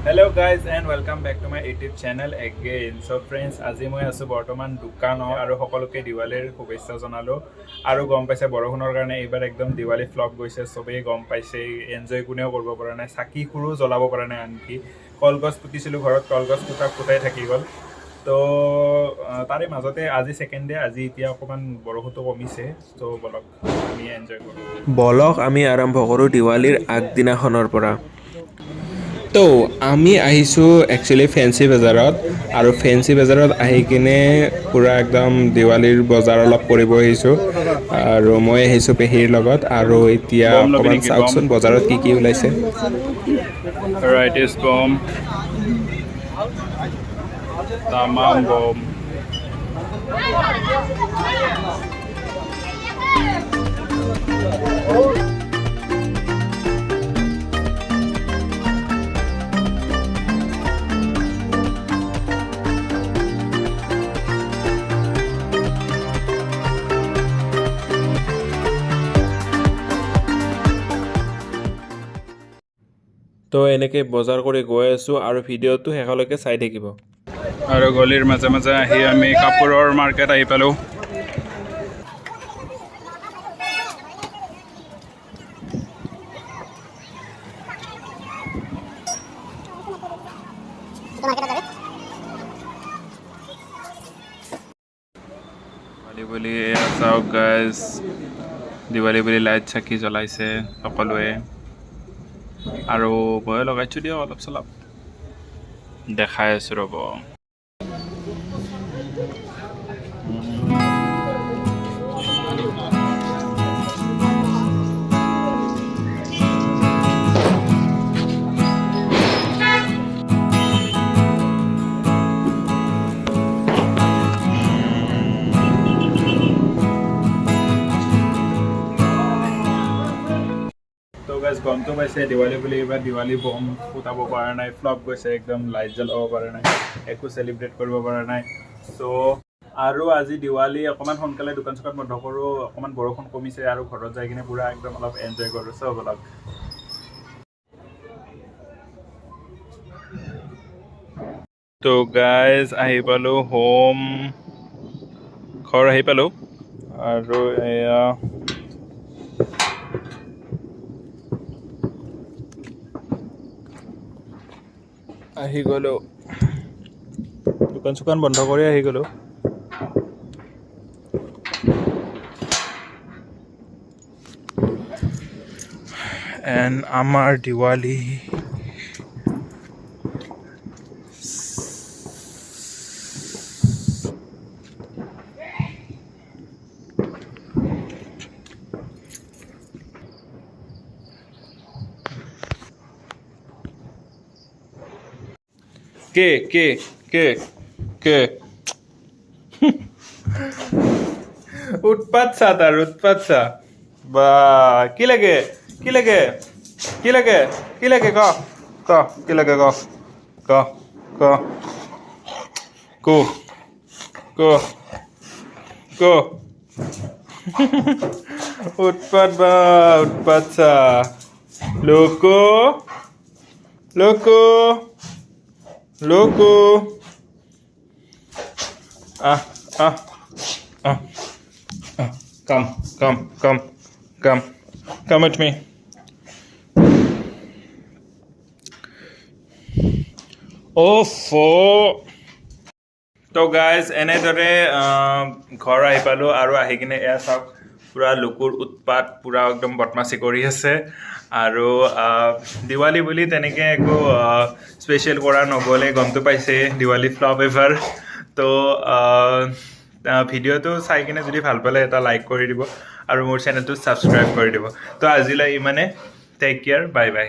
Hello guys and welcome back to my YouTube channel again. So friends, আজি মই আছো বৰ্তমান দোকানত আৰু সকলোকে দিৱালীৰ শুভেচ্ছা জনালো আৰু গম পাইছে বৰষুণৰ কাৰণে এইবাৰ একদম দিৱালী ফ্লপ গৈছে সবেই গম পাইছে এনজয় কোনেও কৰিব পৰা নাই চাকি খুৰু জ্বলাব পৰা নাই আনকি কলগছ পুতিছিলো ঘৰত কলগছ পুতাই থাকি গল তো তাৰে মাজতে আজি সেকেন্ড ডে আজি এতিয়া অকমান বৰষুণটো কমিছে তো বলক আমি এনজয় কৰো বলক আমি আৰম্ভ কৰোঁ দিৱালীৰ আগদিনাখনৰ পৰা তো আমি আহিছোঁ একচুৱেলি ফেঞ্চি বজাৰত আৰু ফেঞ্চি বজাৰত আহি কিনে পূৰা একদম দিৱালীৰ বজাৰ অলপ কৰিব আহিছোঁ আৰু মই আহিছোঁ পেহীৰ লগত আৰু এতিয়া অকণমান চাওকচোন বজাৰত কি কি ওলাইছে Varieties bomb. Tamam bomb. তো এনেকৈ বজাৰ কৰি গৈ আছোঁ আৰু ভিডিঅ'টো শেষলৈকে চাই থাকিব আৰু গলিৰ মাজে মাজে আহি আমি কাপোৰৰ মাৰ্কেট আহি পালোঁ দিৱালী বুলি এয়া চাওক গাইজ দিৱালী বুলি লাইট চাকি জ্বলাইছে সকলোৱে আৰু মই লগাইছোঁ দিয়ক অলপ চলপ দেখাই আছোঁ ৰ'ব গমটো পাইছে দিৱালী বুলি এইবাৰ দিৱালী বম ফুটাব পৰা নাই ফ্লপ গৈছে একদম লাইট জ্বলাব পৰা নাই একো চেলিব্ৰেট কৰিব পৰা নাই চ' আৰু আজি দিৱালী অকণমান সোনকালে দোকান চোকান বন্ধ কৰোঁ অকণমান বৰষুণ কমিছে আৰু ঘৰত যাই কিনে পুৰা একদম অলপ এনজয় কৰোঁ চব অলপ তো গাইজ আহি পালোঁ হোম ঘৰ আহি পালোঁ আৰু এয়া আহি গ'লো দোকান চোকান বন্ধ কৰি আহি গ'লো এণ্ড আমাৰ দিৱালী কে উৎপাত চা তাৰ উৎপাত চা বা কি লাগে ক কি লাগে ক উৎপাত চা লোকো come with me তো গাইজ এনেদৰে ঘৰ আহি পালোঁ আৰু আহি কিনে এয়া চাওক পুৰা লোকৰ উৎপাত পুৰা একদম বদমাচি কৰি আছে আৰু দিৱালী বুলি তেনেকৈ একো স্পেচিয়েল কৰা নগ'লে গমটো পাইছে দিৱালী ফ্লপ এভাৰ তো ভিডিঅ'টো চাই কিনে যদি ভাল পালে এটা লাইক কৰি দিব আৰু মোৰ চেনেলটো ছাবস্ক্ৰাইব কৰি দিব তো আজিলৈ ইমানে টেক কেয়াৰ বাই বাই